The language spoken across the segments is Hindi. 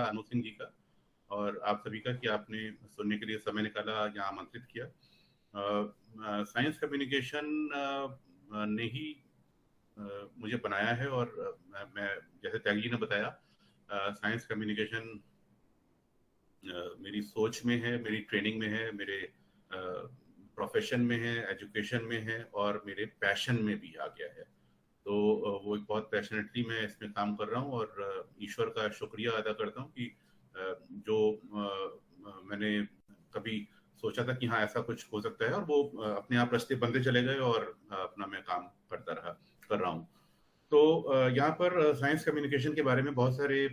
अनु सिंह जी का और आप सभी का कि आपने सुनने के लिए समय निकाला, यहाँ आमंत्रित किया। साइंस कम्युनिकेशन ने ही मुझे बनाया है और मैं जैसे त्यागी जी ने बताया, साइंस कम्युनिकेशन मेरी सोच में है, मेरी ट्रेनिंग में है, मेरे प्रोफेशन में है, एजुकेशन में है और मेरे पैशन में भी आ गया है। तो वो एक बहुत पैशनेटली मैं इसमें काम कर रहा हूँ और ईश्वर का शुक्रिया अदा करता हूँ कि जो मैंने कभी सोचा था कि हाँ ऐसा कुछ हो सकता है और वो अपने आप रास्ते बनते चले गए और अपना मैं काम कर रहा हूँ। तो यहाँ पर साइंस कम्युनिकेशन के बारे में बहुत सारे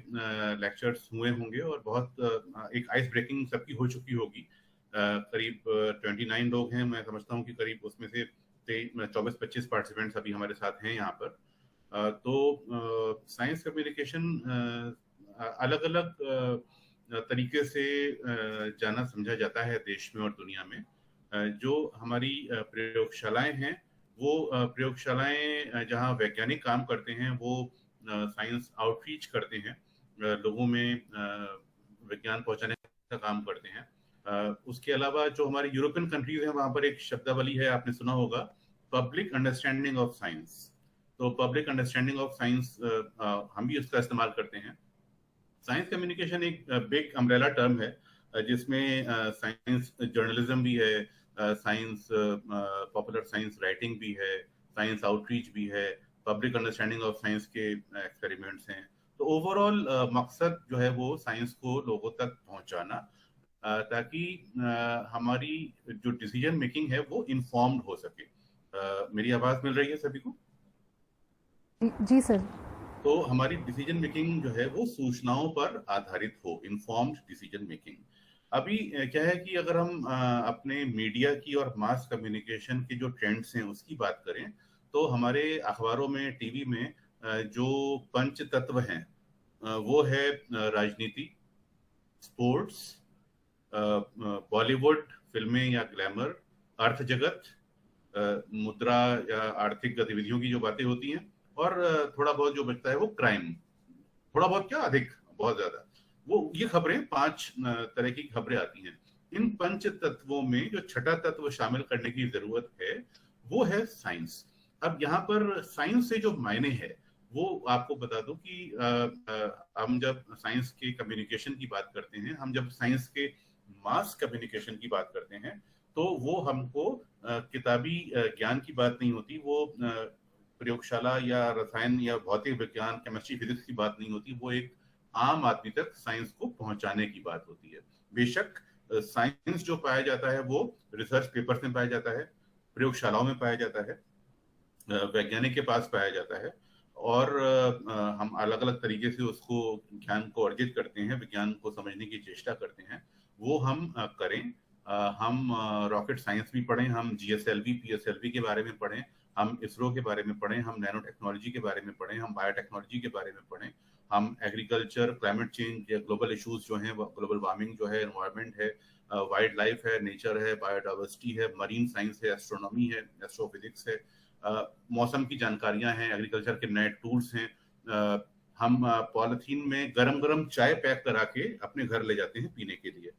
लेक्चर्स हुए होंगे और बहुत एक आइस ब्रेकिंग सबकी हो चुकी होगी। करीब 29 लोग हैं, मैं समझता हूँ कि करीब उसमें से 24-25 पार्टिसिपेंट्स अभी हमारे साथ हैं यहाँ पर। तो साइंस कम्युनिकेशन अलग अलग तरीके से जाना समझा जाता है देश में और दुनिया में। जो हमारी प्रयोगशालाएं हैं वो प्रयोगशालाएं जहां वैज्ञानिक काम करते हैं, वो साइंस आउटरीच करते हैं, लोगों में विज्ञान पहुंचाने का काम करते हैं। उसके अलावा जो हमारी यूरोपियन कंट्रीज हैं वहां पर एक शब्दावली है, आपने सुना होगा, पब्लिक अंडरस्टैंडिंग ऑफ साइंस। तो पब्लिक अंडरस्टैंडिंग ऑफ साइंस हम भी उसका इस्तेमाल करते हैं। साइंस कम्युनिकेशन एक बिग अम्ब्रेला टर्म है जिसमें साइंस जर्नलिज्म भी है, साइंस पॉपुलर साइंस राइटिंग भी है, साइंस आउटरीच भी है, पब्लिक अंडरस्टैंडिंग ऑफ साइंस के एक्सपेरिमेंट्स हैं। तो ओवरऑल मकसद जो है वो साइंस को लोगों तक पहुंचाना, ताकि हमारी जो डिसीजन मेकिंग है वो इन्फॉर्म्ड हो सके। मेरी आवाज मिल रही है सभी को? जी सर। तो हमारी डिसीजन मेकिंग जो है वो सूचनाओं पर आधारित हो, इन्फॉर्म्ड डिसीजन मेकिंग। अभी क्या है कि अगर हम अपने मीडिया की और मास कम्युनिकेशन के जो ट्रेंड्स हैं उसकी बात करें, तो हमारे अखबारों में, टीवी में जो पंच तत्व हैं वो है राजनीति, स्पोर्ट्स, बॉलीवुड फिल्में या ग्लैमर, अर्थ जगत, मुद्रा या आर्थिक गतिविधियों की जो बातें होती हैं, और थोड़ा बहुत जो बचता है वो क्राइम। थोड़ा बहुत क्या, अधिक, बहुत ज्यादा। वो ये खबरें 5 तरह की खबरें आती हैं। इन पंच तत्वों में जो छठा तत्व शामिल करने की जरूरत है वो है साइंस। अब यहाँ पर साइंस से जो मायने है वो आपको बता दूं कि हम जब साइंस के कम्युनिकेशन की बात करते हैं, हम जब साइंस के मास कम्युनिकेशन की बात करते हैं, तो वो हमको किताबी ज्ञान की बात नहीं होती, वो प्रयोगशाला या रसायन या भौतिक विज्ञान, केमिस्ट्री, फिजिक्स की बात नहीं होती, वो एक आम आदमी तक साइंस को पहुंचाने की बात होती है। बेशक साइंस जो पाया जाता है वो रिसर्च पेपर्स में पाया जाता है, प्रयोगशालाओं में पाया जाता है, वैज्ञानिक के पास पाया जाता है, और हम अलग अलग तरीके से उसको, ज्ञान को अर्जित करते हैं, विज्ञान को समझने की चेष्टा करते हैं। वो हम करें। हम रॉकेट साइंस भी पढ़ें, हम जीएसएलवी पीएसएलवी के बारे में पढ़ें, हम इसरो के बारे में पढ़ें, हम नैनो टेक्नोलॉजी के बारे में पढ़ें, हम बायोटेक्नोलॉजी के बारे में पढ़ें, हम एग्रीकल्चर, क्लाइमेट चेंज या ग्लोबल इश्यूज जो हैं, ग्लोबल वार्मिंग जो है, एनवायरमेंट है, वाइल्ड लाइफ है, नेचर है, बायोडाइवर्सिटी है, मरीन साइंस है, एस्ट्रोनॉमी है, एस्ट्रोफिजिक्स है, मौसम की जानकारियां हैं, एग्रीकल्चर के नए टूल्स हैं। हम पॉलिथीन में गरम गरम चाय पैक करा के अपने घर ले जाते हैं पीने के लिए।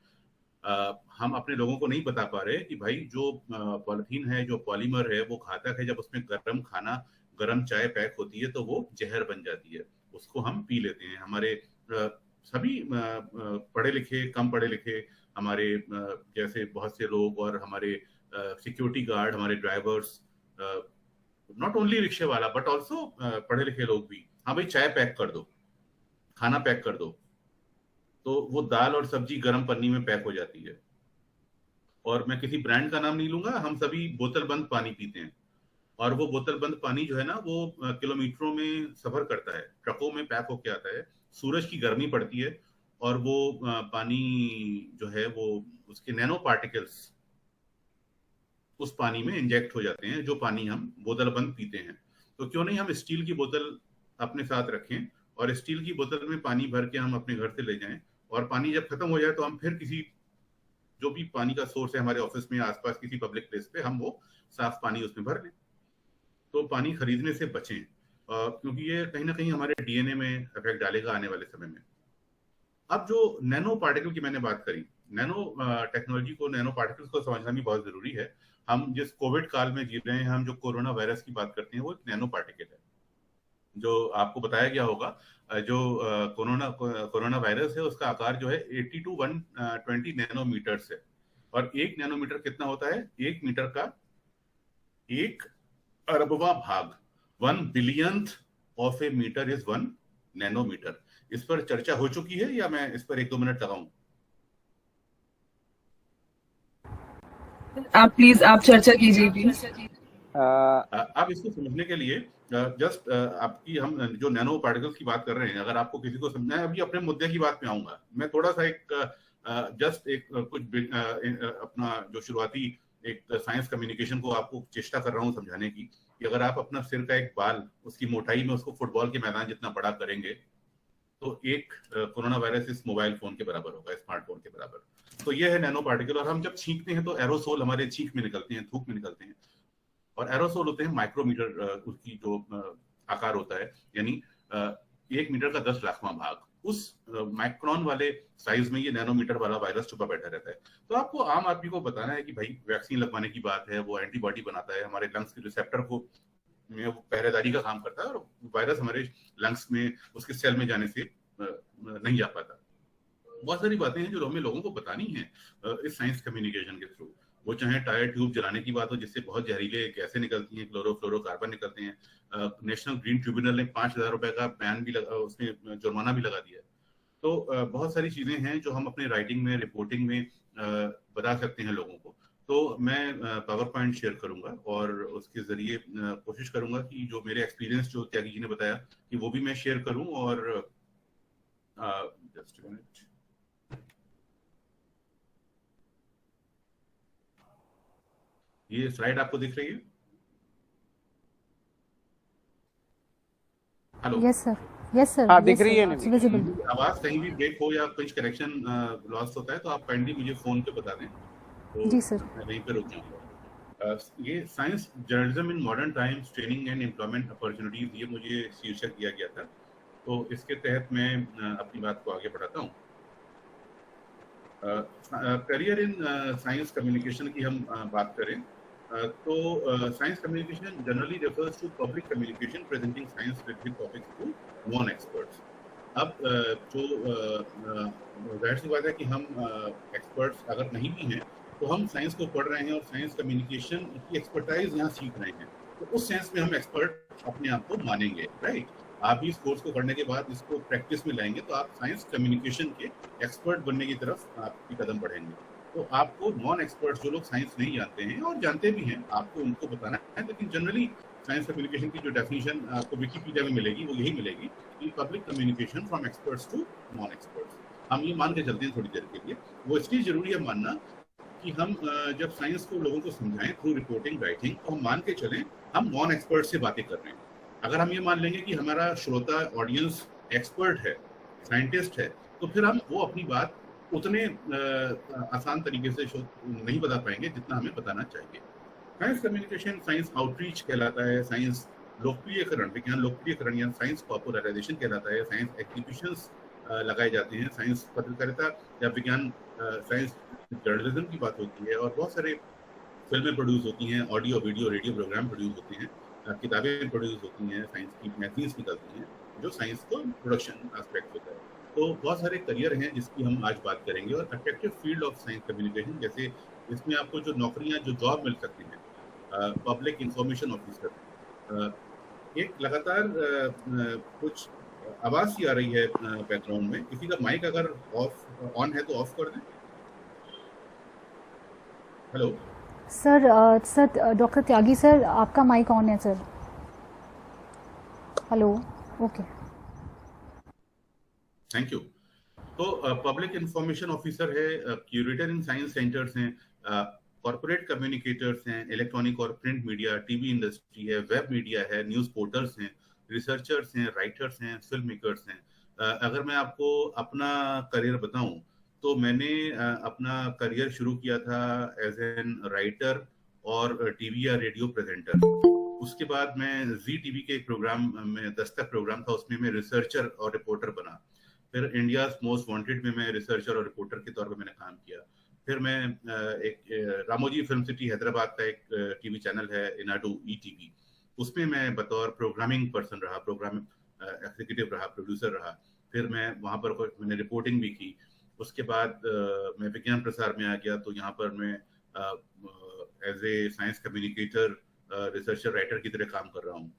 हम अपने लोगों को नहीं बता पा रहे कि भाई जो पॉलिथीन है, जो पॉलीमर है, वो घातक है। जब उसमें गरम खाना, गरम चाय पैक होती है तो वो जहर बन जाती है, उसको हम पी लेते हैं। हमारे सभी पढ़े लिखे, कम पढ़े लिखे, हमारे जैसे बहुत से लोग, और हमारे सिक्योरिटी गार्ड, हमारे ड्राइवर्स, नॉट ओनली रिक्शे वाला बट ऑल्सो पढ़े लिखे लोग भी, हाँ भाई चाय पैक कर दो, खाना पैक कर दो, तो वो दाल और सब्जी गर्म पन्नी में पैक हो जाती है। और मैं किसी ब्रांड का नाम नहीं लूंगा, हम सभी बोतल बंद पानी पीते हैं, और वो बोतल बंद पानी जो है ना वो किलोमीटरों में सफर करता है, ट्रकों में पैक होके आता है, सूरज की गर्मी पड़ती है, और वो पानी जो है वो, उसके नैनो पार्टिकल्स उस पानी में इंजेक्ट हो जाते हैं, जो पानी हम बोतल बंद पीते हैं। तो क्यों नहीं हम स्टील की बोतल अपने साथ रखें, और स्टील की बोतल में पानी भर के हम अपने घर से ले जाएं, और पानी जब खत्म हो जाए तो हम फिर किसी, जो भी पानी का सोर्स है हमारे ऑफिस में, आसपास किसी पब्लिक प्लेस पे, हम वो साफ पानी उसमें भर लें। तो पानी खरीदने से बचें, क्योंकि ये कहीं ना कहीं हमारे डीएनए में इफेक्ट डालेगा आने वाले समय में। अब जो नैनो पार्टिकल की मैंने बात करी, नैनो टेक्नोलॉजी को, नैनो पार्टिकल्स को समझना भी बहुत जरूरी है। हम जिस कोविड काल में जी रहे हैं, हम जो कोरोना वायरस की बात करते हैं, वो एक नैनो पार्टिकल है। जो आपको बताया गया होगा, जो कोरोना कोरोना वायरस है, उसका आकार जो है 80 टू 120 नैनोमीटर्स है। और एक नैनोमीटर कितना होता है? एक मीटर का 1 अरबवां भाग, 1 billionth of a metre is 1 nanometre. इस पर चर्चा हो चुकी है, या मैं इस पर 1-2 मिनट लगाऊं? आप प्लीज आप चर्चा कीजिए प्लीज। अब इसको समझने के लिए जस्ट आपकी, हम जो नैनो पार्टिकल्स की बात कर रहे हैं, अगर आपको किसी को समझना है, अभी अपने मुद्दे की बात में आऊंगा, मैं थोड़ा सा एक जस्ट एक अपना जो शुरुआती एक साइंस कम्युनिकेशन को आपको चेष्टा कर रहा हूं समझाने की, कि अगर आप अपना सिर का एक बाल, उसकी मोटाई में उसको फुटबॉल के मैदान जितना बड़ा करेंगे, तो एक कोरोना वायरस इस मोबाइल फोन के बराबर होगा, स्मार्टफोन के बराबर। तो ये है नैनो पार्टिकल। और हम जब छींकते हैं तो एरोसोल हमारे छींक में निकलते हैं, थूक में निकलते हैं, और एरोसोल होते हैं माइक्रोमीटर, उसकी जो आकार होता है, यानी 1 मीटर का 10 लाखवां भाग, उस माइक्रोन वाले साइज में ये नैनोमीटर वाला वायरस छुपा बैठा रहता है। तो आपको, आम आदमी को बताना है कि भाई वैक्सीन लगवाने की बात है, वो एंटीबॉडी बनाता है, हमारे लंग्स के रिसेप्टर को में वो पहरेदारी का काम करता है, और वायरस हमारे लंग्स में, उसके सेल में जाने से नहीं जा पाता। बहुत सारी बातें हैं जो हमें लोगों को बतानी है इस साइंस कम्युनिकेशन के थ्रू। वो चाहे टायर ट्यूब जलाने की बात हो, जिससे बहुत जहरीले गैसें निकलती हैं, क्लोरोफ्लोरोकार्बन निकलते हैं। नेशनल ग्रीन ट्रिब्यूनल ने 5,000 रुपए का बैन भी उसमें जुर्माना भी लगा दिया है। तो बहुत सारी चीजें हैं जो हम अपने राइटिंग में, रिपोर्टिंग में बता सकते हैं लोगों को। तो मैं पावर पॉइंट शेयर करूंगा, और उसके जरिए कोशिश करूंगा कि जो मेरे एक्सपीरियंस, जो त्यागी जी ने बताया, कि वो भी मैं शेयर करूं। और जस्ट मिनट, ये स्लाइड आपको दिख रही है? Hello? Yes sir, yes sir, हाँ, दिख रही है। विजिबल। आवाज कहीं भी ब्रेक हो या कुछ कनेक्शन लॉस होता है, तो आप काइंडली मुझे फोन पे बता दें, तो जी सर। मैं वहीं पे रुक जाऊंगा। ये science journalism in modern times, training and employment opportunities, ये मुझे शीर्षक दिया गया था। तो इसके तहत मैं अपनी बात को आगे बढ़ाता हूँ। करियर इन साइंस कम्युनिकेशन की हम बात करें, तो science communication generally refers to public communication presenting science related topics to non experts. अब जो जाहिर सी बात है कि हम एक्सपर्ट्स अगर नहीं भी हैं, तो हम साइंस को पढ़ रहे हैं और साइंस कम्युनिकेशन की एक्सपर्टाइज यहाँ सीख रहे हैं, तो उस सेंस में हम एक्सपर्ट अपने आप को मानेंगे, राइट? आप इस कोर्स को करने के बाद इसको प्रैक्टिस में लाएंगे, तो आप साइंस कम्युनिकेशन के एक्सपर्ट बनने की तरफ आपकी कदम बढ़ेंगे। तो आपको नॉन एक्सपर्ट्स, जो लोग साइंस नहीं जानते हैं और जानते भी हैं, आपको उनको बताना है। लेकिन जनरली साइंस कम्युनिकेशन की जो डेफिनेशन आपको विकिपीडिया में मिलेगी, वो यही मिलेगी कि public communication from experts to non experts. हम ये मान के चलते हैं थोड़ी देर के लिए, वो इसलिए जरूरी है मानना कि हम जब साइंस को लोगों को समझाएं थ्रू रिपोर्टिंग, राइटिंग, तो हम मान के चलें हम नॉन एक्सपर्ट से बातें कर रहे हैं। अगर हम ये मान लेंगे कि हमारा श्रोता, ऑडियंस एक्सपर्ट है, साइंटिस्ट है, तो फिर हम वो अपनी बात उतने आसान तरीके से नहीं बता पाएंगे जितना हमें बताना चाहिए। साइंस कम्युनिकेशन साइंस आउटरीच कहलाता है, साइंस लोकप्रियकरण, विज्ञान लोकप्रियकरण या साइंस पॉपुलराइजेशन कहलाता है। साइंस एग्जीबिशंस लगाए जाते हैं, साइंस पत्रकारिता या विज्ञान साइंस जर्नलिज्म की बात होती है, और बहुत सारे फिल्में प्रोड्यूस होती हैं, audio video radio programme produce होते हैं, किताबें प्रोड्यूस होती हैं, साइंस की मैगजीन्स निकलती हैं, जो साइंस को प्रोडक्शन एस्पेक्ट होता है। तो बहुत सारे करियर हैं जिसकी हम आज बात करेंगे, और attractive field of science communication, जैसे इसमें आपको जो नौकरियां, जो जॉब मिल सकती हैं, पब्लिक इंफॉर्मेशन ऑफिसर। एक लगातार कुछ आवाज सी आ रही है बैकग्राउंड में, किसी का माइक अगर ऑन है तो ऑफ कर दें। हेलो सर, डॉक्टर त्यागी सर, आपका माइक ऑन है sir. Hello, okay, thank you. तो पब्लिक इंफॉर्मेशन ऑफिसर है, क्यूरेटर इन साइंस सेंटर्स हैं, कॉर्पोरेट कम्युनिकेटर्स हैं, इलेक्ट्रॉनिक और प्रिंट मीडिया, टीवी इंडस्ट्री है, वेब मीडिया है, न्यूज़ पोर्टल्स हैं, रिसर्चर्स हैं, राइटर्स हैं, फिल्म मेकर्स हैं। अगर मैं आपको अपना करियर बताऊं, तो मैंने अपना करियर शुरू किया था एज एन राइटर और टीवी या रेडियो प्रेजेंटर। उसके बाद मैं जी टीवी के एक प्रोग्राम में, दस्तक प्रोग्राम था, उसमें मैं रिसर्चर और रिपोर्टर बना। फिर इंडिया मोस्ट वांटेड में मैं रिसर्चर और रिपोर्टर के तौर पे मैंने काम किया। फिर मैं एक रामोजी फिल्म सिटी हैदराबाद का एक टीवी चैनल है इनाडू ईटीवी, उसमें मैं बतौर प्रोग्रामिंग पर्सन रहा, प्रोग्राम एग्जीक्यूटिव रहा, प्रोड्यूसर रहा। फिर मैं वहाँ पर मैंने रिपोर्टिंग भी की। उसके बाद मैं विज्ञान प्रसार में आ गया, तो यहाँ पर मैं as a science communicator, researcher, writer की तरह काम कर रहा हूँ।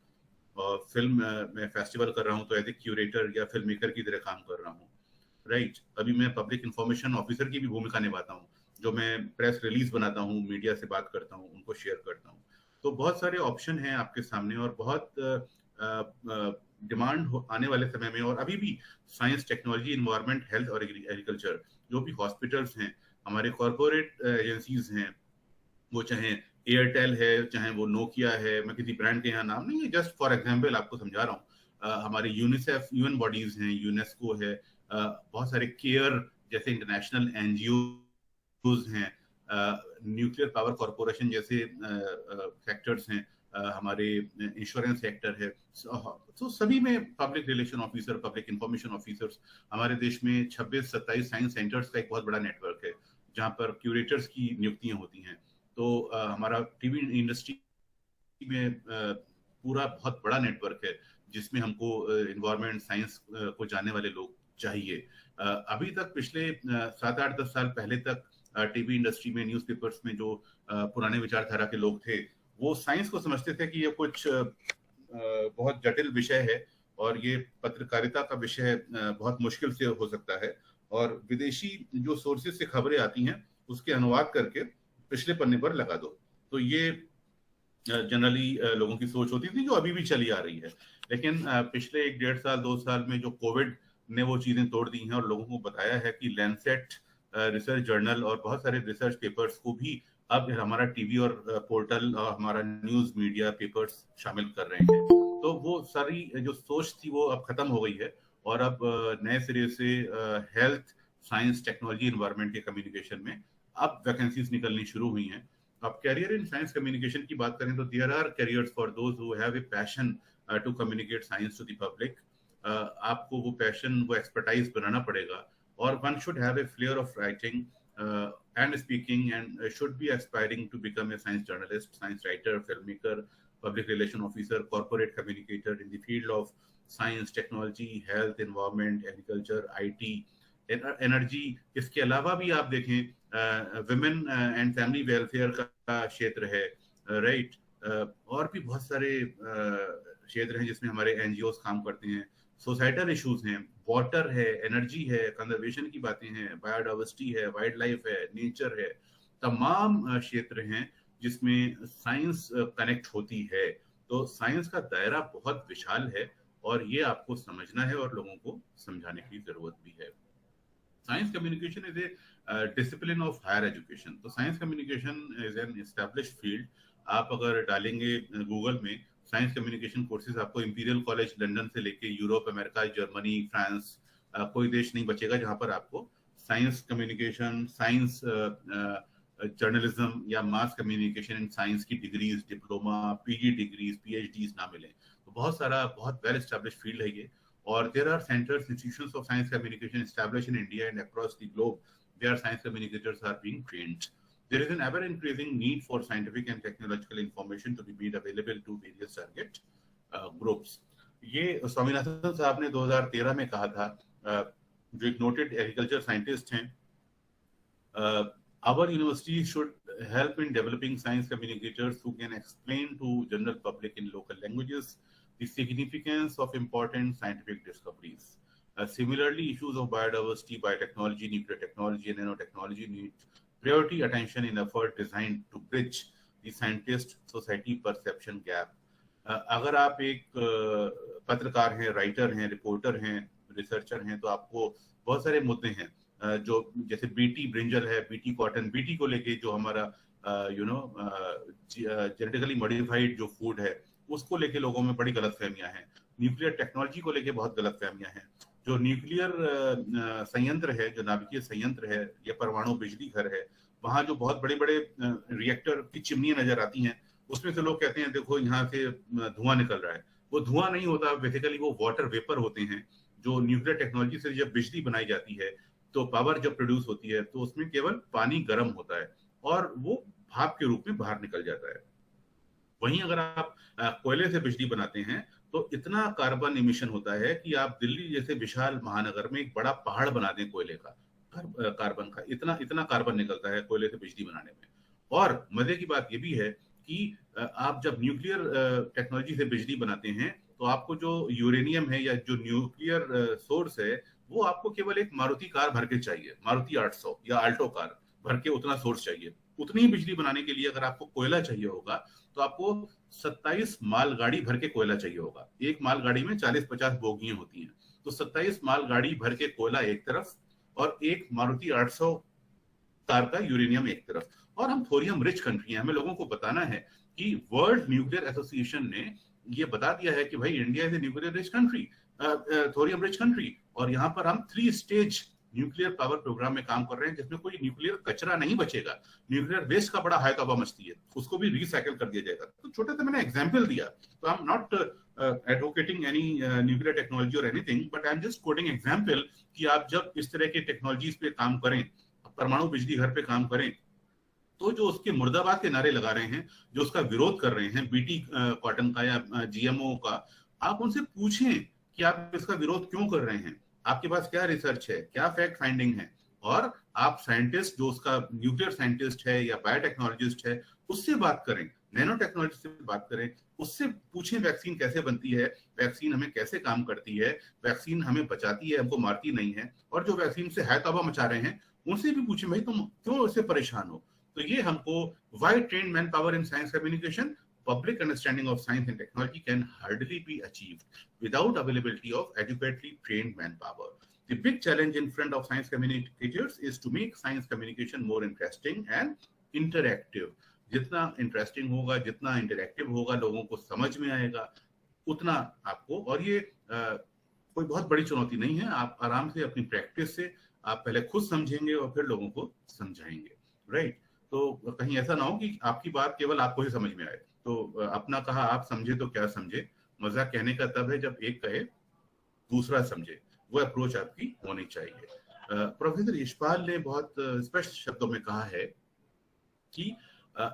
और फिल्म में फेस्टिवल कर रहा हूँ तो एज ए क्यूरेटर या फिल्म मेकर की तरह काम कर रहा हूँ। राइट, अभी मैं पब्लिक इंफॉर्मेशन ऑफिसर की भी भूमिका निभाता हूँ, जो मैं प्रेस रिलीज बनाता हूँ, मीडिया से बात करता हूँ, उनको शेयर करता हूँ। तो बहुत सारे ऑप्शन हैं आपके सामने, और बहुत डिमांड आने वाले समय में। और अभी भी साइंस, टेक्नोलॉजी, इन्वायरमेंट, हेल्थ और एग्रीकल्चर, जो भी हॉस्पिटल्स हैं, हमारे कॉर्पोरेट एजेंसीज हैं, वो चाहे एयरटेल है, चाहे वो नोकिया है, मैं किसी ब्रांड के यहाँ नाम नहीं है, जस्ट फॉर एग्जांपल आपको समझा रहा हूँ। हमारे यूनिसेफ, यूएन बॉडीज हैं, यूनेस्को है, बहुत सारे केयर जैसे इंटरनेशनल एनजीओज हैं, न्यूक्लियर पावर कॉरपोरेशन जैसे सेक्टर्स हैं, हमारे इंश्योरेंस सेक्टर है। तो सभी में public relation officer, public information officers, हमारे देश में 26-27 साइंस सेंटर्स का एक बहुत बड़ा नेटवर्क है, जहाँ पर क्यूरेटर्स की नियुक्तियां होती हैं। तो हमारा टीवी इंडस्ट्री में पूरा बहुत बड़ा नेटवर्क है, जिसमें हमको इन्वायरमेंट, साइंस को जानने वाले लोग चाहिए। अभी तक पिछले 7-8-10 साल पहले तक टीवी इंडस्ट्री में, न्यूज़पेपर्स में जो पुराने विचारधारा के लोग थे, वो साइंस को समझते थे कि ये कुछ बहुत जटिल विषय है और ये पत्रकारिता का विषय बहुत मुश्किल से हो सकता है, और विदेशी जो सोर्सेज से खबरें आती हैं उसके अनुवाद करके पिछले पन्ने पर लगा दो। तो ये जनरली लोगों की सोच होती थी, जो अभी भी चली आ रही है। लेकिन पिछले 1-1.5 साल 2 साल में जो कोविड ने वो चीजें तोड़ दी हैं और लोगों को बताया है कि लैंसेट रिसर्च जर्नल और बहुत सारे रिसर्च पेपर्स को भी अब हमारा टीवी और पोर्टल और हमारा न्यूज मीडिया पेपर्स शामिल कर रहे हैं। तो वो सारी जो सोच थी वो अब खत्म हो गई है, और अब नए सिरे से हेल्थ, साइंस, टेक्नोलॉजी, इन्वायरमेंट के कम्युनिकेशन में अब वैकेंसीज निकलनी शुरू हुई हैं। अब कैरियर इन साइंस कम्युनिकेशन की बात करें तो there are careers for those who have a passion to communicate science to the public. आपको वो पैशन, वो एक्सपर्टाइज बनाना पड़ेगा, और one should have a flair of writing and speaking, and should be aspiring to become a science journalist, science writer, filmmaker, public relation officer, corporate communicator in the field of science, technology, health, environment, agriculture, IT, energy। इसके अलावा भी आप देखें women and family welfare का क्षेत्र है, राइट, और भी बहुत सारे क्षेत्र हैं जिसमें हमारे NGOs काम करते हैं। सोसाइटल इश्यूज हैं, वाटर है, एनर्जी है, कंजर्वेशन की बातें हैं, बायोडाइवर्सिटी है, वाइल्ड लाइफ है, नेचर है, तमाम क्षेत्र हैं जिसमें साइंस कनेक्ट होती है। तो साइंस का दायरा बहुत विशाल है, और ये आपको समझना है और लोगों को समझाने की जरूरत भी है। Science communication is a discipline of higher education. तो science communication is an established field. आप अगर डालेंगे गूगल में साइंस कम्युनिकेशन कोर्सेज, आपको इंपीरियल कॉलेज लंदन से लेके यूरोप, अमेरिका, जर्मनी, फ्रांस, कोई देश नहीं बचेगा जहां पर आपको साइंस कम्युनिकेशन, साइंस जर्नलिज्म या मास कम्युनिकेशन इन साइंस की degrees, diploma, PG degrees, PhDs ना मिले। तो बहुत वेल एस्टैब्लिश्ड फील्ड है ये, और there are centres, institutions of science communication established in India and across the globe, where science communicators are being trained. There is an ever-increasing need for scientific and technological information to be made available to various target groups. ये स्वामीनाथन साहब ने 2013 में कहा था, जो एक नोटेड एग्रीकल्चर साइंटिस्ट हैं। Our university should help in developing science communicators who can explain to general public in local languages the significance of important scientific discoveries. Similarly, issues of biodiversity, biotechnology, nuclear technology, and nanotechnology need priority attention in effort designed to bridge the scientist society perception gap. अगर आप एक पत्रकार हैं, राइटर हैं, रिपोर्टर हैं, रिसर्चर हैं, तो आपको बहुत सारे मुद्दे हैं, जो जैसे बीटी ब्रिंजल है, बीटी कॉटन, बीटी को लेके जो हमारा जेनेटिकली मॉडिफाइड जो फूड है, उसको लेके लोगों में बड़ी गलतफहमियां हैं। न्यूक्लियर टेक्नोलॉजी को लेके बहुत गलतफहमियां हैं। जो न्यूक्लियर संयंत्र है, जो नाभिकीय संयंत्र है, या परमाणु बिजली घर है, वहां जो बहुत बड़े बड़े रिएक्टर की चिमनियां नजर आती हैं, उसमें से लोग कहते हैं देखो यहाँ से धुआं निकल रहा है। वो धुआं नहीं होता, बेसिकली वो वाटर वेपर होते हैं, जो न्यूक्लियर टेक्नोलॉजी से जब बिजली बनाई जाती है तो पावर जब प्रोड्यूस होती है तो उसमें केवल पानी गर्म होता है और वो भाप के रूप में बाहर निकल जाता है। वहीं अगर आप कोयले से बिजली बनाते हैं तो इतना कार्बन इमिशन होता है कि आप दिल्ली जैसे विशाल महानगर में एक बड़ा पहाड़ बना दें कोयले का, कार्बन का इतना इतना कार्बन निकलता है कोयले से बिजली बनाने में। और मजे की बात यह भी है कि आप जब न्यूक्लियर टेक्नोलॉजी से बिजली बनाते हैं तो आपको जो यूरेनियम है या जो न्यूक्लियर सोर्स है वो आपको केवल एक मारुति कार भर के चाहिए, मारुति 800 या आल्टो कार भर के उतना सोर्स चाहिए। उतनी ही बिजली बनाने के लिए अगर आपको कोयला चाहिए होगा तो आपको 27 मालगाड़ी भर के कोयला चाहिए होगा। एक मालगाड़ी में 40-50 बोगियां होती हैं, तो 27 मालगाड़ी भर के कोयला एक तरफ और एक मारुति 800 कार का यूरेनियम एक तरफ। और हम थोरियम रिच कंट्री हैं, हमें लोगों को बताना है कि वर्ल्ड न्यूक्लियर एसोसिएशन ने ये बता दिया है कि भाई India is a nuclear rich country, thorium rich country, और यहाँ पर हम 3 स्टेज न्यूक्लियर पावर प्रोग्राम में काम कर रहे हैं जिसमें कोई न्यूक्लियर कचरा नहीं बचेगा। न्यूक्लियर वेस्ट का बड़ा हाय तौबा मचती है, उसको भी रिसाइकिल कर दिया जाएगा। तो छोटा सा मैंने एग्जांपल दिया, तो I am not advocating any nuclear technology और anything, but I am just quoting example कि आप जब इस तरह के टेक्नोलॉजीज पे काम करें, परमाणु बिजली घर पे काम करें, तो जो उसके मुर्दाबाद के नारे लगा रहे हैं, जो उसका विरोध कर रहे हैं, बीटी कॉटन का या जीएमओ का, आप उनसे पूछें कि आप इसका विरोध क्यों कर रहे हैं, आपके पास क्या रिसर्च है, क्या फैक्ट फाइंडिंग है। और आप साइंटिस्ट, जो उसका न्यूक्लियर साइंटिस्ट है या बायोटेक्नोलॉजिस्ट है, उससे बात करें, नैनो टेक्नोलॉजी से बात करें, उससे पूछें वैक्सीन कैसे बनती है, वैक्सीन हमें कैसे काम करती है, वैक्सीन हमें बचाती है, हमको मारती नहीं है। और जो वैक्सीन से है तौबा मचा रहे हैं उनसे भी पूछें, भाई तुम क्यों इससे परेशान हो। तो ये हमको why train manpower in science communication, public understanding of science and technology can hardly be achieved without availability of adequately trained manpower. The big challenge in front of science communicators is to make science communication more interesting and interactive. जितना इंटरेस्टिंग होगा, जितना इंटरैक्टिव होगा, लोगों को समझ में आएगा, उतना आपको, और ये कोई बहुत बड़ी चुनौती नहीं है। आप आराम से अपनी प्रैक्टिस से आप पहले खुद समझेंगे और फिर लोगों को समझाएंगे, राइट। तो कहीं ऐसा ना हो कि आपकी बात केवल आपको ही समझ में आए। तो अपना कहा आप समझे तो क्या समझे, मजाक कहने का तब है जब एक कहे दूसरा समझे, वो अप्रोच आपकी होनी चाहिए। प्रोफेसर यशपाल ने बहुत स्पष्ट शब्दों में कहा है कि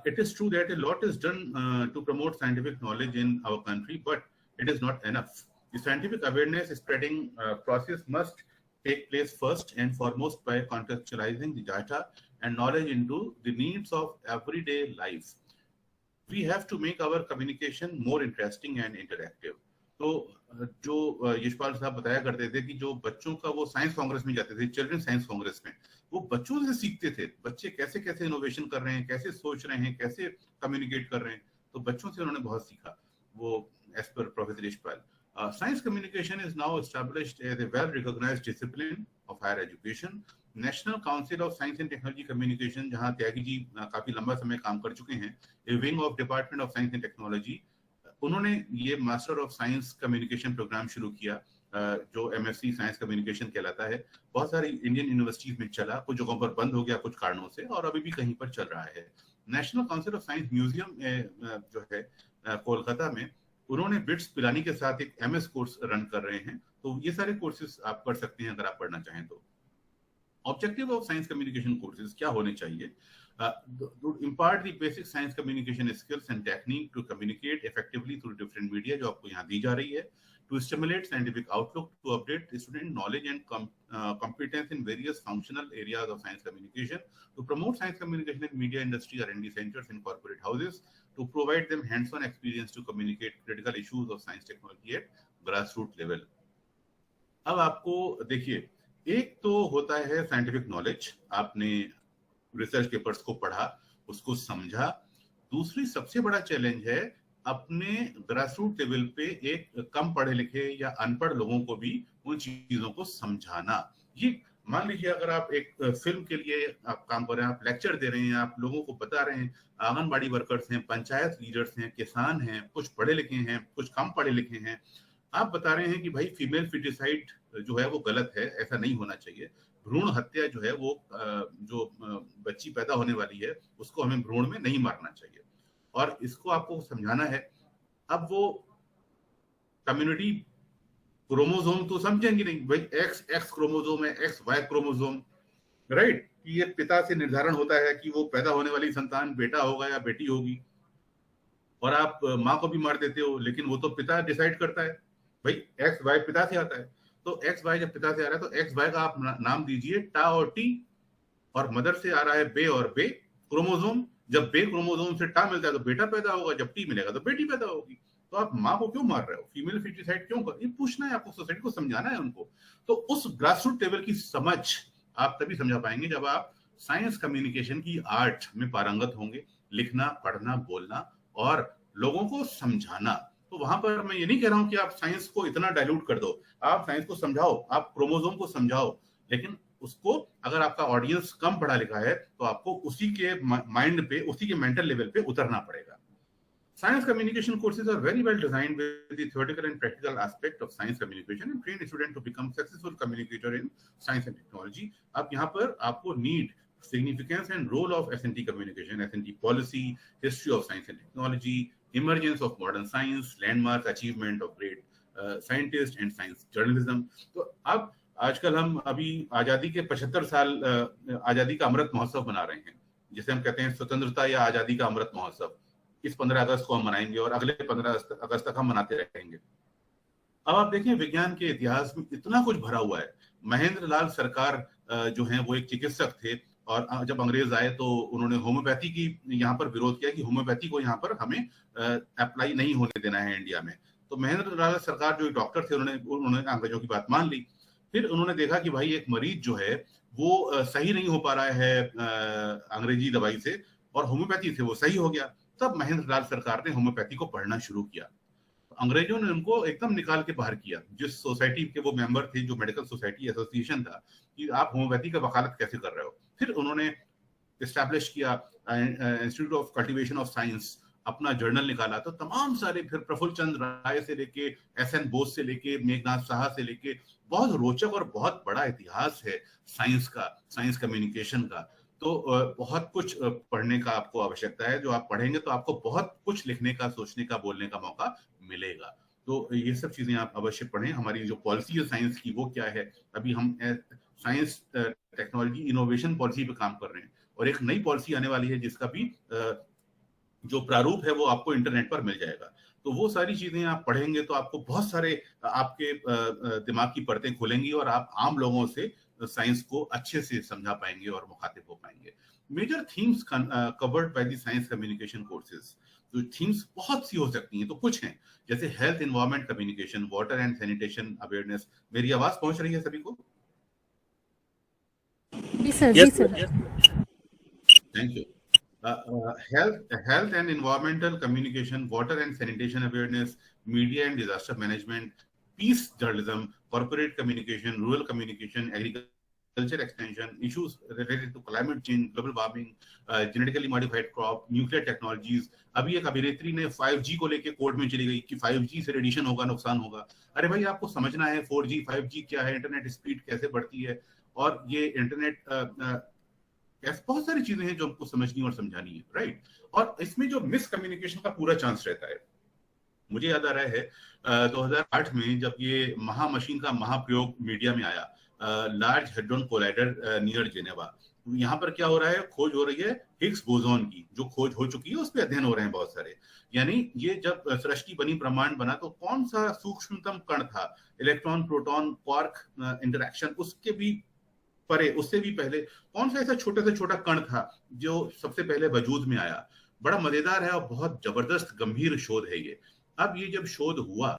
it is true that a lot is done to promote scientific knowledge in our country, but it is not enough. The scientific awareness spreading process must take place first and foremost by contextualizing the data and knowledge into the needs of everyday life. We have to make our communication more interesting and interactive. तो जो यशपाल साहब बताया करते थे कि जो बच्चों का वो साइंस कांग्रेस में जाते थे, चिल्ड्रन साइंस कांग्रेस में, वो बच्चों से सीखते थे, बच्चे कैसे कैसे इनोवेशन कर रहे हैं, कैसे सोच रहे हैं, कैसे कम्युनिकेट कर रहे हैं, तो बच्चों से उन्होंने बहुत सीखा। वो as per professor Yashpal, science communication is now established as a well-recognized discipline of higher education. National Council of Science and Technology Communication, जहाँ त्यागी जी काफी लंबा समय काम कर चुके हैं, a wing of Department of Science and Technology, उन्होंने ये master of science communication programme शुरू किया, जो MSc साइंस कम्युनिकेशन कहलाता है। बहुत सारी इंडियन यूनिवर्सिटीज में चला, कुछ जगहों पर बंद हो गया कुछ कारणों से, और अभी भी कहीं पर चल रहा है। National council of science museum जो है कोलकाता में, उन्होंने बिट्स पिलानी के साथ एक MS कोर्स रन कर रहे हैं। तो ये सारे कोर्सेज आप कर सकते हैं अगर आप पढ़ना चाहें तो। Objective of science communication courses क्या होने चाहिए? Impart the basic science communication skills and technique to communicate effectively through different media, जो आपको यहाँ दी जा रही है। To stimulate scientific outlook, to update student knowledge and competence in various functional areas of science communication, to promote science communication in media industry, R&D centers and corporate houses, to provide them hands-on experience to communicate critical issues of science technology at grassroots level. अब आपको देखिए, एक तो होता है साइंटिफिक नॉलेज, आपने रिसर्च पेपर्स को पढ़ा, उसको समझा। दूसरी सबसे बड़ा चैलेंज है अपने ग्रासरूट लेवल पे एक कम पढ़े लिखे या अनपढ़ लोगों को भी उन चीजों को समझाना। ये मान लीजिए अगर आप एक फिल्म के लिए आप काम कर रहे हैं, आप लेक्चर दे रहे हैं, आप लोगों को बता रहे हैं, आंगनबाड़ी वर्कर्स हैं, पंचायत लीडर्स हैं, किसान हैं, कुछ पढ़े लिखे हैं, कुछ कम पढ़े लिखे हैं, आप बता रहे हैं कि भाई फीमेल फिटिसाइड जो है वो गलत है, ऐसा नहीं होना चाहिए। भ्रूण हत्या जो है वो जो बच्ची पैदा होने वाली है उसको हमें भ्रूण में नहीं मारना चाहिए, और इसको आपको समझाना है। अब वो कम्युनिटी क्रोमोसोम तो समझेंगे नहीं भाई, एक्स एक्स क्रोमोसोम है, एक्स वाई क्रोमोसोम, राइट। ये पिता से निर्धारण होता है कि वो पैदा होने वाली संतान बेटा होगा या बेटी होगी, और आप माँ को भी मार देते हो, लेकिन वो तो पिता डिसाइड करता है भाई, एक्स वाई पिता से आता है। तो एक्स वाई जब पिता से आ रहा है तो एक्स वाई का आप नाम दीजिए टा और टी, और मदर से आ रहा है बे और बे क्रोमोसोम। जब बे क्रोमोसोम से टा मिलता है तो बेटा पैदा होगा, जब टी मिलेगा तो बेटी पैदा होगी। तो आप माँ को क्यों मार रहे हो, फीमेल फीटिसाइड क्यों कर, ये पूछना है आपको, सोसाइटी को समझाना है उनको। तो उस ग्रासरूट लेवल की समझ आप तभी समझा पाएंगे जब आप साइंस कम्युनिकेशन की आर्ट में पारंगत होंगे, लिखना पढ़ना बोलना और लोगों को समझाना। तो वहां पर मैं ये नहीं कह रहा हूं कि आप साइंस को इतना डाइल्यूट कर दो, आप साइंस को समझाओ, आप क्रोमोसोम को समझाओ, लेकिन उसको अगर आपका ऑडियंस कम पढ़ा लिखा है तो आपको उसी के माइंड पे, उसी के मेंटल लेवल पे उतरना पड़ेगा। Science communication courses are very well designed with the theoretical and practical aspect of science communication and train a student to become successful communicator in science and technology. अब यहाँ पर आपको need, significance and role of S&T communication, S&T policy, history of science and technology, emergence of modern science, landmark achievement of great scientists and science journalism. तो अब आजकल हम अभी आजादी के 75 साल आजादी का अमृत महोत्सव मना रहे हैं, जिसे हम कहते हैं स्वतंत्रता या आजादी का अमृत महोत्सव। इस 15 अगस्त को हम मनाएंगे और अगले 15 अगस्त तक हम मनाते रहेंगे। अब आप देखें विज्ञान के इतिहास में इतना कुछ भरा हुआ है। महेंद्र लाल सरकार जो है वो एक चिकित्सक थे, और जब अंग्रेज आए तो उन्होंने होम्योपैथी की यहाँ पर विरोध किया कि होम्योपैथी को यहाँ पर हमें अप्लाई नहीं होने देना है इंडिया में। तो महेंद्र लाल सरकार जो डॉक्टर थे उन्होंने अंग्रेजों की बात मान ली। फिर उन्होंने देखा कि भाई एक मरीज जो है वो सही नहीं हो पा रहा है अंग्रेजी दवाई से, और होम्योपैथी से वो सही हो गया। तब महेंद्र लाल सरकार ने होम्योपैथी को पढ़ना शुरू किया। अंग्रेजों ने उनको एकदम निकाल के बाहर किया, जिस सोसाइटी के वो मेंबर थे, जो मेडिकल सोसाइटी एसोसिएशन था, कि आप होम्योपैथी का वकालत कैसे कर रहे हो। फिर उन्होंने एस्टैब्लिश किया institute of cultivation of science, अपना जर्नल निकाला। तो तमाम सारे, फिर प्रफुल्ल चंद्र राय से लेके एस.एन. बोस से लेके मेघनाथ साहा से लेके, बहुत रोचक और बहुत बड़ा इतिहास है साइंस का, साइंस कम्युनिकेशन का। तो बहुत कुछ पढ़ने का आपको आवश्यकता है। जो आप पढ़ेंगे तो आपको बहुत कुछ लिखने का, सोचने का, बोलने का मौका मिलेगा। तो ये सब चीजें आप अवश्य पढ़ें। हमारी जो पॉलिसी है साइंस की वो क्या है, अभी हम साइंस टेक्नोलॉजी इनोवेशन पॉलिसी पे काम कर रहे हैं, और एक नई पॉलिसी आने वाली है जिसका भी जो प्रारूप है वो आपको इंटरनेट पर मिल जाएगा। तो वो सारी चीजें आप पढ़ेंगे तो आपको बहुत सारे आपके दिमाग की परतें खुलेंगी, और आप आम लोगों से साइंस को अच्छे से समझा पाएंगे और मुखातिब हो पाएंगे। Major themes covered by the science communication courses, तो थीम्स बहुत सी हो सकती हैं, तो कुछ हैं जैसे health environment communication, water and sanitation awareness. मेरी आवाज पहुंच रही है सभी को? जी सर, जी sir. Thank you. Health and environmental communication, water and sanitation awareness, media and disaster management, peace journalism, corporate communication, rural communication, agriculture extension, issues related to climate change, global warming, genetically modified crop, nuclear technologies. अभी एक अभिनेत्री ने 5G को लेके कोर्ट में चली गई कि 5G से रेडिएशन होगा, नुकसान होगा। अरे भाई, आपको समझना है 4G 5G क्या है, इंटरनेट स्पीड कैसे बढ़ती है, और ये इंटरनेट बहुत सारी चीजें हैं जो हमको समझनी और समझानी है, राइट। और इसमें जो मिसकम्युनिकेशन का पूरा चांस रहता है। मुझे याद आ रहा है 2008 में जब ये महामशीन का महाप्रयोग मीडिया में आया, large hadron collider near Geneva. यहाँ पर क्या हो रहा है, खोज हो रही है हिग्स बोसोन की, जो खोज हो चुकी है उस पर अध्ययन हो रहे हैं बहुत सारे। यानी ये जब सृष्टि बनी, ब्रह्मांड बना, तो कौन सा सूक्ष्मतम कण था, इलेक्ट्रॉन प्रोटॉन क्वार्क इंटरेक्शन, उसके भी परे, उससे भी पहले कौन सा ऐसा छोटे से छोटा कण था जो सबसे पहले वजूद में आया। बड़ा मजेदार है और बहुत जबरदस्त गंभीर शोध है ये। अब ये जब शोध हुआ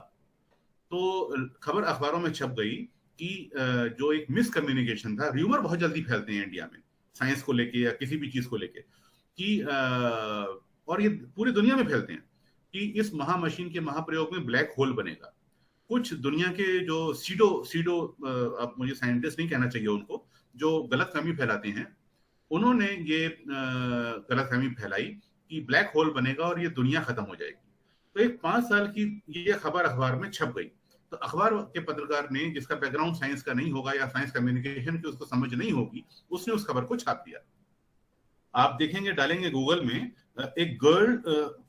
तो खबर अखबारों में छप गई कि जो एक मिसकम्युनिकेशन था, र्यूमर बहुत जल्दी फैलते हैं इंडिया में साइंस को लेके या किसी भी चीज को लेके, कि और ये पूरी दुनिया में फैलते हैं कि इस महामशीन के महाप्रयोग में ब्लैक होल बनेगा। कुछ दुनिया के जो सीडो अब मुझे साइंटिस्ट नहीं कहना चाहिए उनको, जो गलतफहमी फैलाते हैं, उन्होंने ये गलतफहमी फैलाई कि ब्लैक होल बनेगा और ये दुनिया खत्म हो जाएगी। तो एक 5 साल की ये खबर अखबार में छप गई। तो अखबार के पत्रकार ने, जिसका बैकग्राउंड साइंस का नहीं होगा या साइंस कम्युनिकेशन की उसको समझ नहीं होगी, उसने उस खबर को छाप दिया। आप देखेंगे, डालेंगे गूगल में, एक girl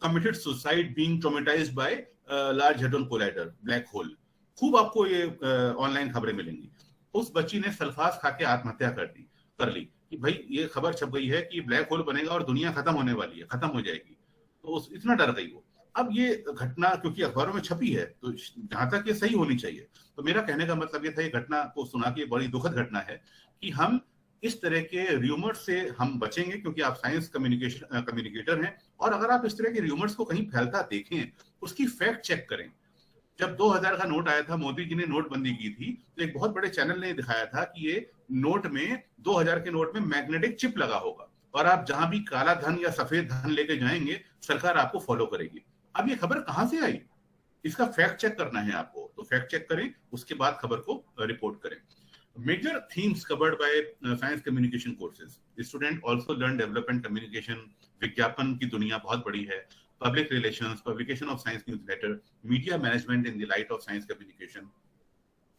committed suicide being traumatised by large hadron collider black hole. खूब आपको ये ऑनलाइन खबरें मिलेंगी। उस बच्ची ने सल्फास खा के आत्महत्या कर ली कि भाई ये खबर छप गई है कि ब्लैक होल बनेगा और दुनिया खत्म होने वाली है, खत्म हो जाएगी। तो इतना डर गई वो। अब ये घटना क्योंकि अखबारों में छपी है, तो जहां तक ये सही होनी चाहिए, तो मेरा कहने का मतलब ये था, ये घटना को सुना के बड़ी दुखद घटना है कि हम इस तरह के र्यूमर्स से हम बचेंगे, क्योंकि आप साइंस कम्युनिकेटर हैं, और अगर आप इस तरह के र्यूमर्स को कहीं फैलता देखें, उसकी फैक्ट चेक करें। जब 2000 का नोट आया था, मोदी जी ने नोटबंदी की थी, तो एक बहुत बड़े चैनल ने दिखाया था कि ये नोट में 2000 के नोट में मैग्नेटिक चिप लगा होगा, और आप जहां भी काला धन या सफेद धन लेके जाएंगे, सरकार आपको फॉलो करेगी। अब ये खबर कहां से आई, इसका फैक्ट चेक करना है आपको, तो फैक्ट चेक करें, उसके बाद खबर को रिपोर्ट करें। Major themes covered by science communication courses, student also learn development communication, विज्ञापन की दुनिया बहुत बड़ी है, public relations, publication of science newsletter, media management in the light of science communication.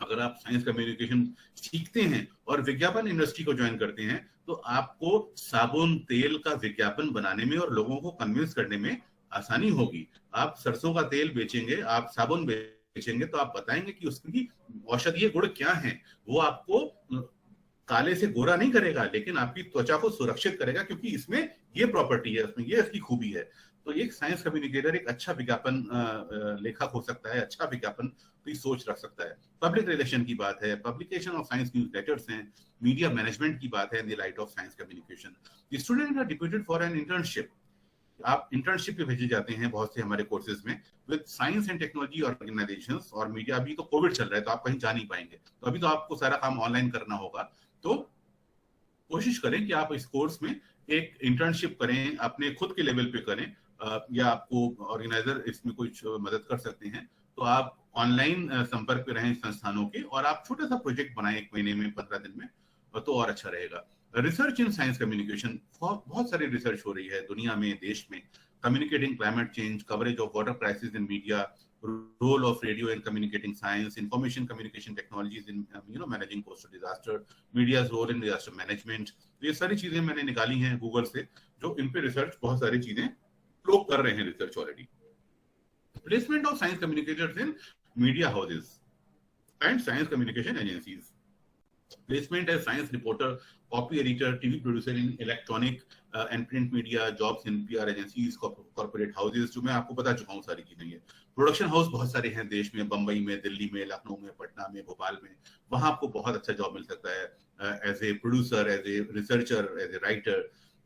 अगर आप साइंस कम्युनिकेशन सीखते हैं और विज्ञापन इंडस्ट्री को ज्वाइन करते हैं, तो आपको साबुन तेल का विज्ञापन बनाने में और लोगों को कन्विंस करने में आसानी होगी। आप सरसों का तेल बेचेंगे, आप साबुन बेचेंगे, तो आप बताएंगे कि उसकी औषधीय गुण क्या है। वो आपको काले से गोरा नहीं करेगा, लेकिन आपकी त्वचा को सुरक्षित करेगा, क्योंकि इसमें ये प्रॉपर्टी है, उसमें ये इसकी खूबी है। तो एक साइंस कम्युनिकेटर एक अच्छा विज्ञापन लेखक हो सकता है, अच्छा विज्ञापन की सोच रख सकता है। पब्लिक रिलेशन की बात है, पब्लिकेशन ऑफ साइंस न्यूज़लेटर्स हैं, मीडिया मैनेजमेंट की बात है in the light of science communication. Student are deputed for an internship, आप इंटर्नशिप पे भेजे जाते हैं बहुत से हमारे कोर्सेज में with science and technology organisations. और मीडिया, अभी तो कोविड चल रहा है, तो आप कहीं जा नहीं पाएंगे, तो अभी तो आपको सारा काम ऑनलाइन करना होगा। तो कोशिश करें कि आप इस कोर्स में एक इंटर्नशिप करें, अपने खुद के लेवल पे करें, या आपको ऑर्गेनाइजर इसमें कुछ मदद कर सकते हैं, तो आप ऑनलाइन संपर्क में रहें संस्थानों के, और आप छोटा सा प्रोजेक्ट बनाएं 1 महीने में, 15 दिन में, तो और अच्छा रहेगा। रिसर्च इन साइंस कम्युनिकेशन, बहुत सारी रिसर्च हो रही है दुनिया में, देश में। Communicating climate change, coverage of water crisis in media, role of radio in communicating science, information communication technologies in managing coastal disaster, media's role in disaster management. ये सारी चीजें मैंने निकाली हैं गूगल से, जो इन पे रिसर्च, बहुत सारी चीजें लोग कर रहे हैं research already. Placement of science communicators in media houses and science communication agencies, placement as science reporter, copy editor, TV producer in electronic and print media, jobs in PR agencies, corporate houses, जो मैं आपको बता चुका हूँ सारी चीजें। ये प्रोडक्शन हाउस बहुत सारे हैं देश में, बंबई में, दिल्ली में, लखनऊ में, पटना में, भोपाल में, वहां आपको बहुत अच्छा जॉब मिल सकता है as a producer, as a researcher, as a writer.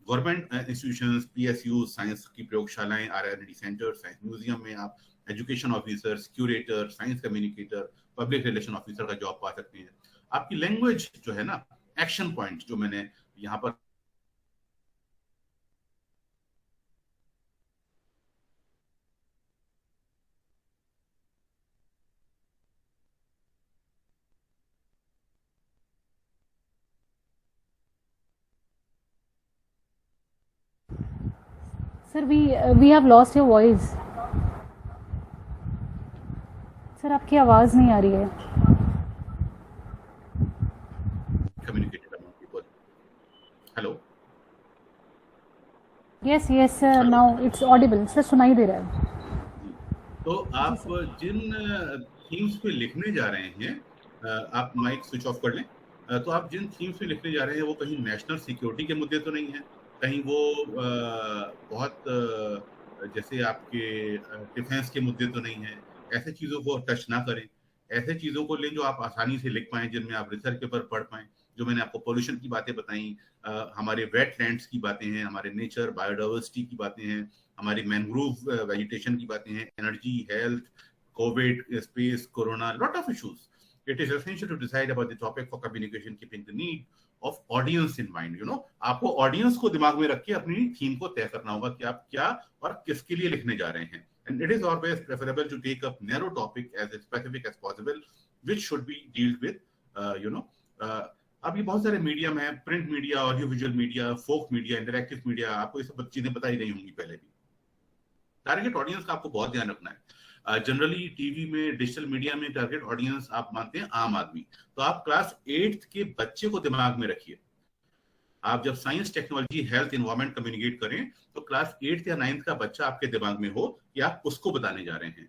Government institutions, PSU, science की प्रयोगशालाएं, R&D सेंटर, साइंस म्यूजियम में आप education officer, curator, science communicator, public relation officer का जॉब पा सकते हैं। आपकी लैंग्वेज जो है ना, एक्शन पॉइंट जो मैंने यहाँ पर sir we have lost your voice. Sir आपकी आवाज़ नहीं आ रही है। Communicated among people. Hello, yes yes sir, now it's audible sir, सुनाई दे रहा है। तो आप जिन थीम्स पे लिखने जा रहे हैं, आप माइक स्विच ऑफ कर लें। तो आप जिन थीम्स पे लिखने जा रहे हैं, वो कहीं नेशनल सिक्योरिटी के मुद्दे तो नहीं है, कहीं वो बहुत जैसे आपके डिफेंस के मुद्दे तो नहीं है। ऐसे चीज़ों को टच ना करें, ऐसे चीज़ों को लें जो आप आसानी से लिख पाएं, जिनमें आप रिसर्च पेपर पढ़ पाएं। जो मैंने आपको पोल्यूशन की बातें बताई, हमारे वेटलैंड्स की बातें हैं, हमारे नेचर बायोडाइवर्सिटी की बातें हैं, हमारी मैनग्रोव वेजिटेशन की बातें हैं, energy, health, Covid, space, corona, lot of issues. It is essential to decide about the topic for communication, keeping the need of audience in mind. आपको ऑडियंस को दिमाग में रख के अपनी थीम को तय करना होगा कि आप क्या और किसके लिए लिखने जा रहे हैं। And it is always preferable to take up narrow topic as specific as possible, which should be dealt with, अभी बहुत सारे मीडियम है, print media, audio visual media, folk media, interactive media, आपको ये सब चीजें पता ही नहीं होंगी पहले भी। टारगेट ऑडियंस का आपको बहुत ध्यान रखना है। जनरली टीवी में, डिजिटल मीडिया में टारगेट ऑडियंस आप मानते हैं आम आदमी, तो आप क्लास 8th के बच्चे को दिमाग में रखिए। आप जब science, technology, health, environment communicate करें, तो क्लास 8th या 9th का बच्चा आपके दिमाग में हो कि आप उसको बताने जा रहे हैं।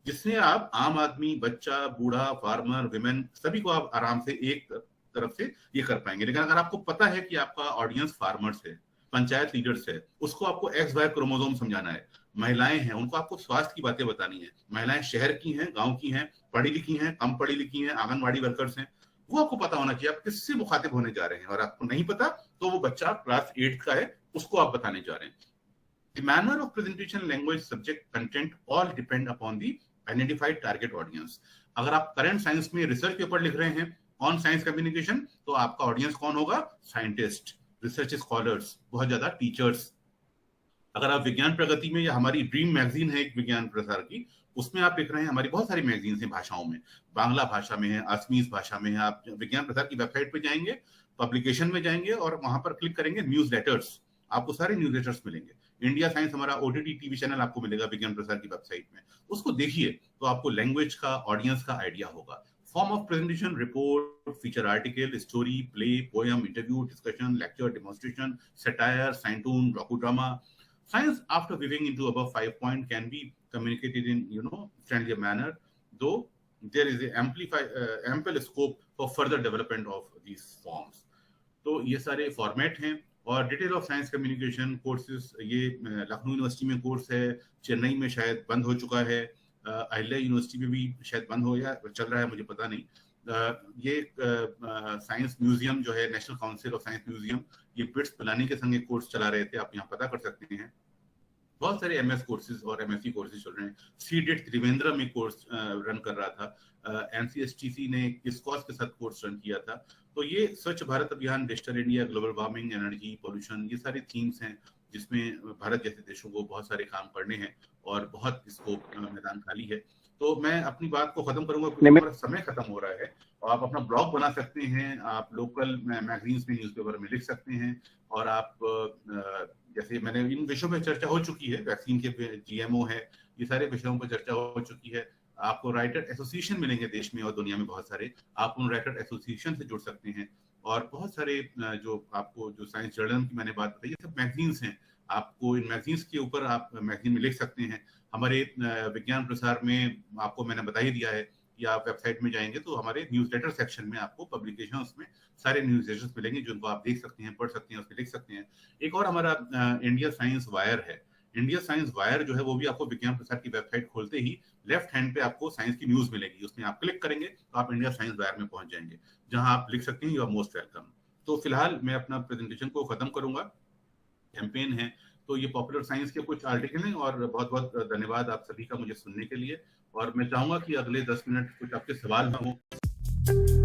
जिससे आप आम आदमी, बच्चा, बूढ़ा, फार्मर, विमेन, सभी को आप आराम से एक तरफ से ये कर पाएंगे। लेकिन अगर आपको पता है कि आपका ऑडियंस फार्मर्स है, पंचायत लीडर्स है, उसको आपको एक्स वाई क्रोमोसोम समझाना है, महिलाएं हैं उनको आपको स्वास्थ्य की बातें बतानी है, महिलाएं शहर की हैं, गांव की हैं, पढ़ी लिखी हैं, कम पढ़ी लिखी हैं, आंगनबाड़ी वर्कर्स हैं, वो आपको पता होना चाहिए आप किससे मुखातिब होने जा रहे हैं। और आपको नहीं पता तो वो बच्चा क्लास 8 का है, उसको आप बताने जा रहे हैं। The manner of presentation, language, subject, content all depend upon the identified target audience. अगर आप करंट साइंस में रिसर्च पेपर लिख रहे हैं ऑन साइंस कम्युनिकेशन, तो आपका ऑडियंस कौन होगा? साइंटिस्ट, रिसर्च स्कॉलर्स, बहुत ज्यादा टीचर्स। अगर आप विज्ञान प्रगति में, या हमारी ड्रीम मैगजीन है एक विज्ञान प्रसार की, उसमें आप लिख रहे हैं, हमारी बहुत सारी मैगजीन हैं भाषाओं में, बांग्ला भाषा में है, असमीज भाषा में है। आप विज्ञान प्रसार की वेबसाइट पे जाएंगे, पब्लिकेशन में जाएंगे और वहां पर क्लिक करेंगे न्यूज लेटर्स, आपको सारे न्यूज लेटर्स मिलेंगे। इंडिया साइंस हमारा ओटीटी टीवी चैनल आपको मिलेगा विज्ञान प्रसार की वेबसाइट में, उसको देखिए तो आपको लैंग्वेज का, ऑडियंस का आइडिया होगा। Form of presentation, report, feature article, story, play, poem, interview, discussion, lecture, demonstration, satire, scientoon, docudrama. Science, after weaving into above 5 points, can be communicated in friendlier manner, though there is ample scope for further development of these forms. तो ये सारे फॉर्मेट हैं। और detail of science communication courses, ये लखनऊ यूनिवर्सिटी में कोर्स है, चेन्नई में शायद बंद हो चुका है, अहिल्या यूनिवर्सिटी में भी शायद बंद हो या चल रहा है, मुझे पता नहीं। ये साइंस म्यूजियम जो है, national council of science museum, ये बिट्स पिलानी के संग एक कोर्स चला रहे थे, आप यहाँ पता कर सकते हैं। बहुत सारे एमएस कोर्सेज और एमएससी कोर्सेज चल रहे हैं। सीडेट त्रिवेंद्र में कोर्स रन कर रहा था, एनसीएसटीसी ने किसकॉस के साथ कोर्स रन किया था। तो ये स्वच्छ भारत अभियान, digital India, global warming, energy, pollution, ये सारे थीम्स हैं जिसमें भारत जैसे देशों को बहुत सारे काम करने हैं और बहुत स्कोप मैदान खाली है। तो मैं अपनी बात को खत्म करूंगा क्योंकि हमारा समय खत्म हो रहा है। और आप अपना ब्लॉग बना सकते हैं, आप लोकल मैगजीन्स में, न्यूज़पेपर में लिख सकते हैं। और आप जैसे मैंने इन विषयों पर चर्चा हो चुकी है, वैक्सीन के जीएमओ है, ये सारे विषयों पर चर्चा हो चुकी है। आपको राइटर एसोसिएशन मिलेंगे देश में और दुनिया में बहुत सारे, आप उन राइटर एसोसिएशन से जुड़ सकते हैं। और बहुत सारे जो आपको जो साइंस जर्नल की मैंने बात बताई, ये सब मैगजीन्स हैं, आपको इन मैगजीन्स के ऊपर आप मैगजीन में लिख सकते हैं। हमारे विज्ञान प्रसार में आपको मैंने बता ही दिया है, या आप वेबसाइट में जाएंगे तो हमारे न्यूज़लेटर सेक्शन में आपको पब्लिकेशन में सारे न्यूज़लेटर्स मिलेंगे, जिनको आप देख सकते हैं, पढ़ सकते हैं, उसमें लिख सकते हैं। एक और हमारा इंडिया साइंस वायर है। इंडिया साइंस वायर जो है वो भी आपको विज्ञान प्रसार की वेबसाइट खोलते ही लेफ्ट हैंड पे आपको साइंस की न्यूज मिलेगी, उसमें आप क्लिक करेंगे तो आप इंडिया साइंस वायर में पहुंच जाएंगे, जहां आप लिख सकते हैं यू आर मोस्ट वेलकम। तो फिलहाल मैं अपना प्रेजेंटेशन को खत्म करूंगा। कैंपेन है तो ये पॉपुलर साइंस के कुछ आर्टिकल हैं, और बहुत बहुत धन्यवाद आप सभी का मुझे सुनने के लिए। और मैं चाहूंगा कि अगले 10 मिनट कुछ आपके सवाल ना हो।